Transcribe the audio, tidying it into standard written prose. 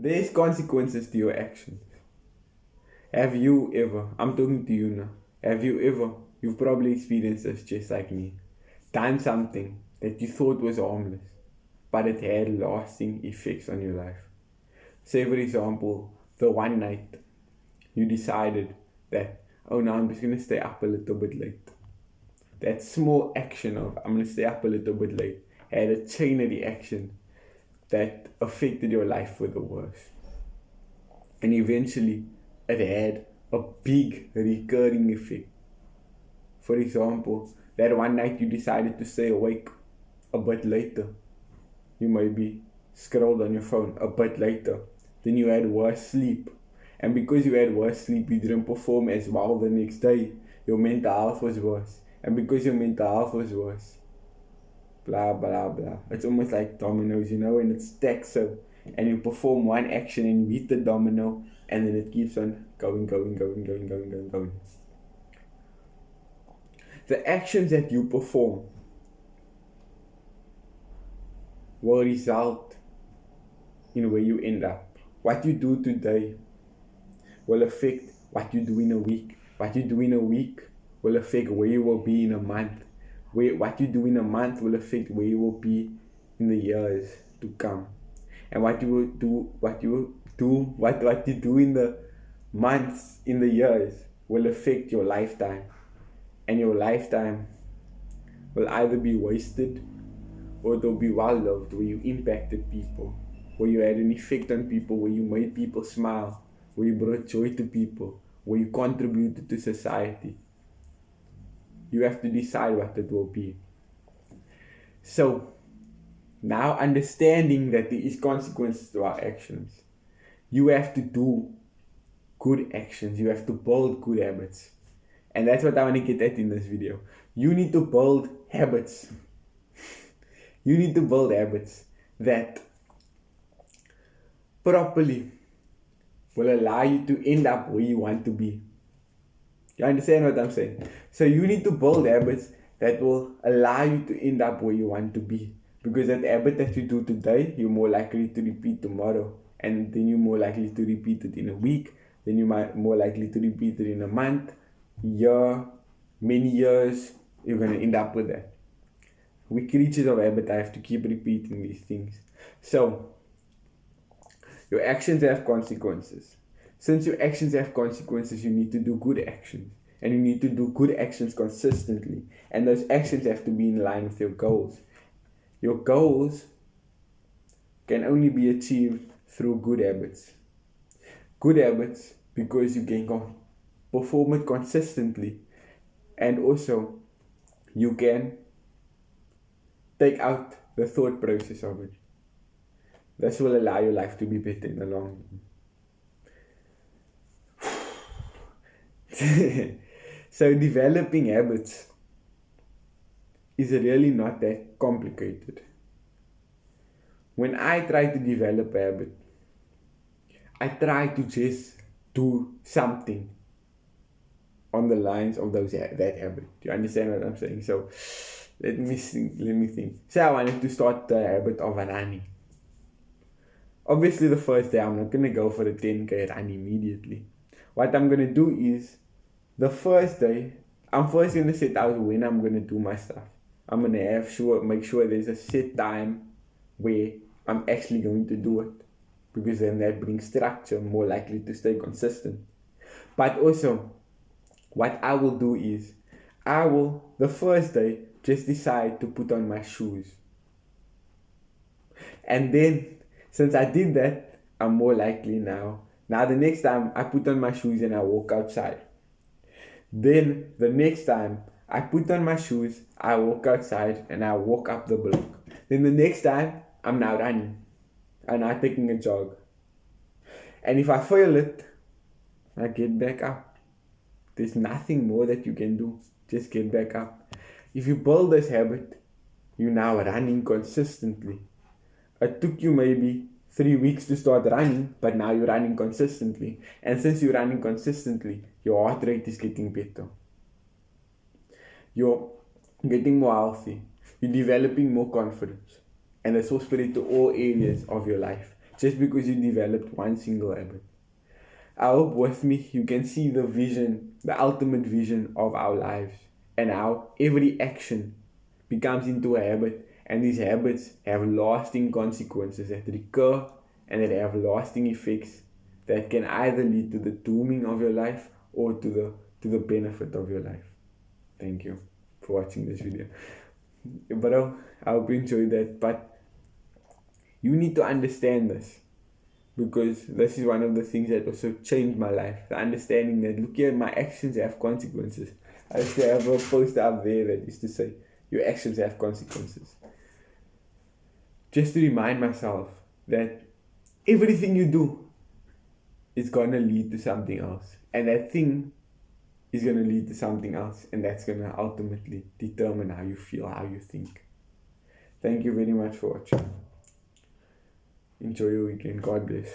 There's consequences to your actions. Have you ever, I'm talking to you now, have you ever, you've probably experienced this just like me, done something that you thought was harmless, but it had lasting effects on your life? Say, for example, the one night you decided that, oh no, I'm just going to stay up a little bit late. That small action of, I'm going to stay up a little bit late, had a chain reaction that affected your life for the worse. And eventually, it had a big recurring effect. For example, that one night you decided to stay awake a bit later. You maybe scrolled on your phone a bit later. Then you had worse sleep. And because you had worse sleep, you didn't perform as well the next day. Your mental health was worse. And because your mental health was worse, blah, blah, blah. It's almost like dominoes, when it stacks up and you perform one action and you hit the domino and then it keeps on going. The actions that you perform will result in where you end up. What you do today will affect what you do in a week. What you do in a week will affect where you will be in a month. What you do in a month will affect where you will be in the years to come. And what you do in the months, in the years, will affect your lifetime. And your lifetime will either be wasted or it will be well loved, where you impacted people, where you had an effect on people, where you made people smile, where you brought joy to people, where you contributed to society. You have to decide what it will be. So, now understanding that there is consequences to our actions, you have to do good actions. You have to build good habits. And that's what I want to get at in this video. You need to build habits. You need to build habits that properly will allow you to end up where you want to be. You understand what I'm saying? So you need to build habits that will allow you to end up where you want to be. Because that habit that you do today, you're more likely to repeat tomorrow. And then you're more likely to repeat it in a week. Then you're more likely to repeat it in a month, year, many years. You're going to end up with that. We creatures of habit. I have to keep repeating these things. So, your actions have consequences. Since your actions have consequences, you need to do good actions. And you need to do good actions consistently. And those actions have to be in line with your goals. Your goals can only be achieved through good habits. Good habits because you can perform it consistently. And also, you can take out the thought process of it. This will allow your life to be better in the long run. So developing habits is really not that complicated. When I try to develop a habit, I try to just do something on the lines of that habit. Do you understand what I'm saying? So let me think. Say I wanted to start the habit of running. Obviously the first day I'm not going to go for the 10k run immediately. What I'm going to do is, the first day, I'm first going to set out when I'm going to do my stuff. I'm going to make sure there's a set time where I'm actually going to do it. Because then that brings structure, more likely to stay consistent. But also, what I will do is, I will, the first day, just decide to put on my shoes. And then, since I did that, I'm more likely now. Now the next time, I put on my shoes and I walk outside. Then, the next time, I put on my shoes, I walk outside and I walk up the block. Then the next time, I'm now running. I'm now taking a jog. And if I fail it, I get back up. There's nothing more that you can do. Just get back up. If you build this habit, you're now running consistently. It took you maybe 3 weeks to start running, but now you're running consistently. And since you're running consistently, your heart rate is getting better. You're getting more healthy. You're developing more confidence. And this will spread to all areas of your life. just because you developed one single habit. I hope with me you can see the vision, the ultimate vision of our lives, and how every action becomes into a habit, and these habits have lasting consequences that recur and that have lasting effects that can either lead to the dooming of your life or to the benefit of your life. Thank you for watching this video. Bro, I hope you enjoyed that, but you need to understand this, because this is one of the things that also changed my life. The understanding that, look here, my actions have consequences. I used to have a poster up there that used to say, your actions have consequences. Just to remind myself that everything you do is going to lead to something else. And that thing is going to lead to something else. And that's going to ultimately determine how you feel, how you think. Thank you very much for watching. Enjoy your weekend. God bless.